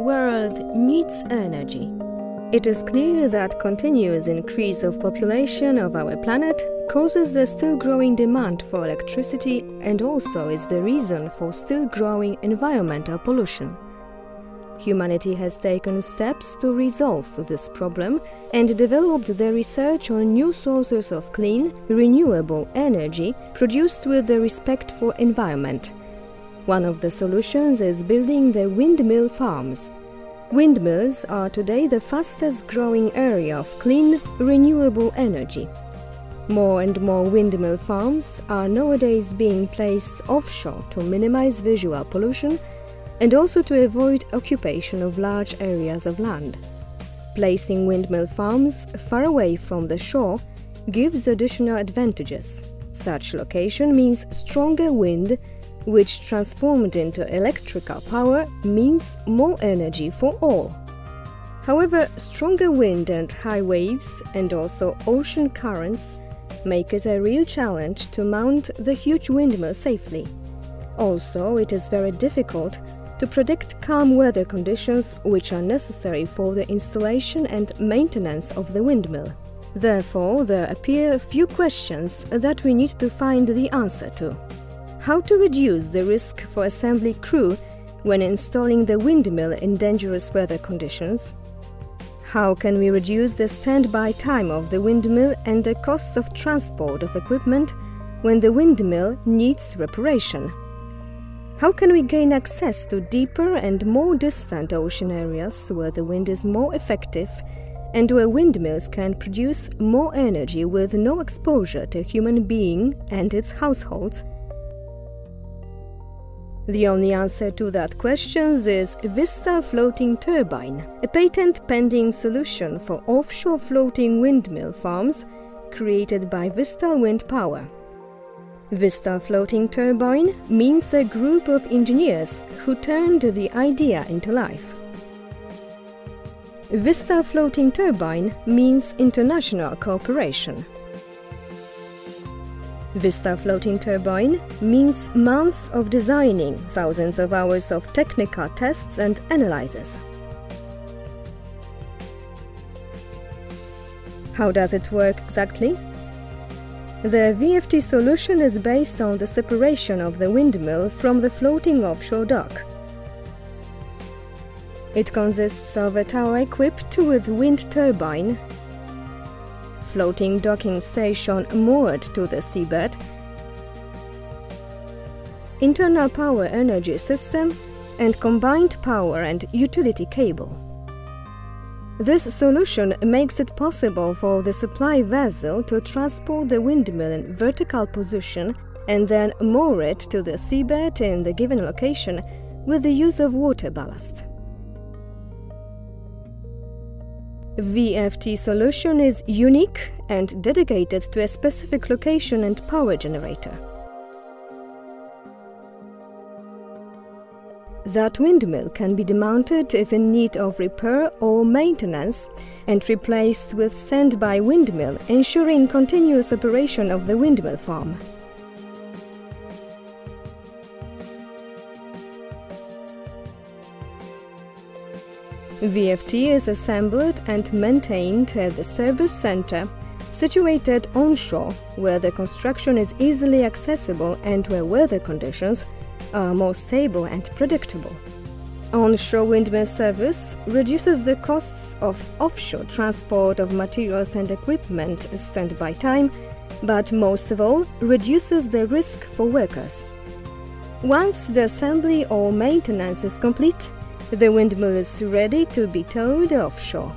world needs energy. It is clear that continuous increase of population of our planet causes the still growing demand for electricity and also is the reason for still growing environmental pollution. Humanity has taken steps to resolve this problem and developed the research on new sources of clean, renewable energy produced with the respect for environment. One of the solutions is building the windmill farms. Windmills are today the fastest growing area of clean, renewable energy. More and more windmill farms are nowadays being placed offshore to minimize visual pollution and also to avoid occupation of large areas of land. Placing windmill farms far away from the shore gives additional advantages. Such location means stronger wind, which transformed into electrical power means more energy for all. However, stronger wind and high waves and also ocean currents make it a real challenge to mount the huge windmill safely. Also, it is very difficult to predict calm weather conditions which are necessary for the installation and maintenance of the windmill. Therefore, there appear few questions that we need to find the answer to. How to reduce the risk for assembly crew when installing the windmill in dangerous weather conditions? How can we reduce the standby time of the windmill and the cost of transport of equipment when the windmill needs reparation? How can we gain access to deeper and more distant ocean areas where the wind is more effective and where windmills can produce more energy with no exposure to human being and its households? The only answer to that question is Vista Floating Turbine, a patent-pending solution for offshore floating windmill farms created by Vista Wind Power. Vista Floating Turbine means a group of engineers who turned the idea into life. Vista Floating Turbine means international cooperation. Vista Floating Turbine means months of designing, thousands of hours of technical tests and analyses. How does it work exactly? The VFT solution is based on the separation of the windmill from the floating offshore dock. It consists of a tower equipped with wind turbine, floating docking station moored to the seabed, internal power energy system, and combined power and utility cable. This solution makes it possible for the supply vessel to transport the windmill in vertical position and then moor it to the seabed in the given location with the use of water ballast. VFT solution is unique and dedicated to a specific location and power generator. That windmill can be demounted if in need of repair or maintenance and replaced with standby windmill, ensuring continuous operation of the windmill farm. VFT is assembled and maintained at the service center, situated onshore, where the construction is easily accessible and where weather conditions are more stable and predictable. Onshore windmill service reduces the costs of offshore transport of materials and equipment standby time, but most of all, reduces the risk for workers. Once the assembly or maintenance is complete, the windmill is ready to be towed offshore.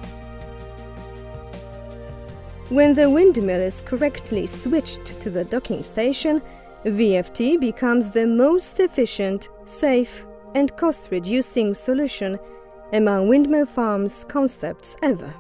When the windmill is correctly switched to the docking station, VFT becomes the most efficient, safe, and cost-reducing solution among windmill farms concepts ever.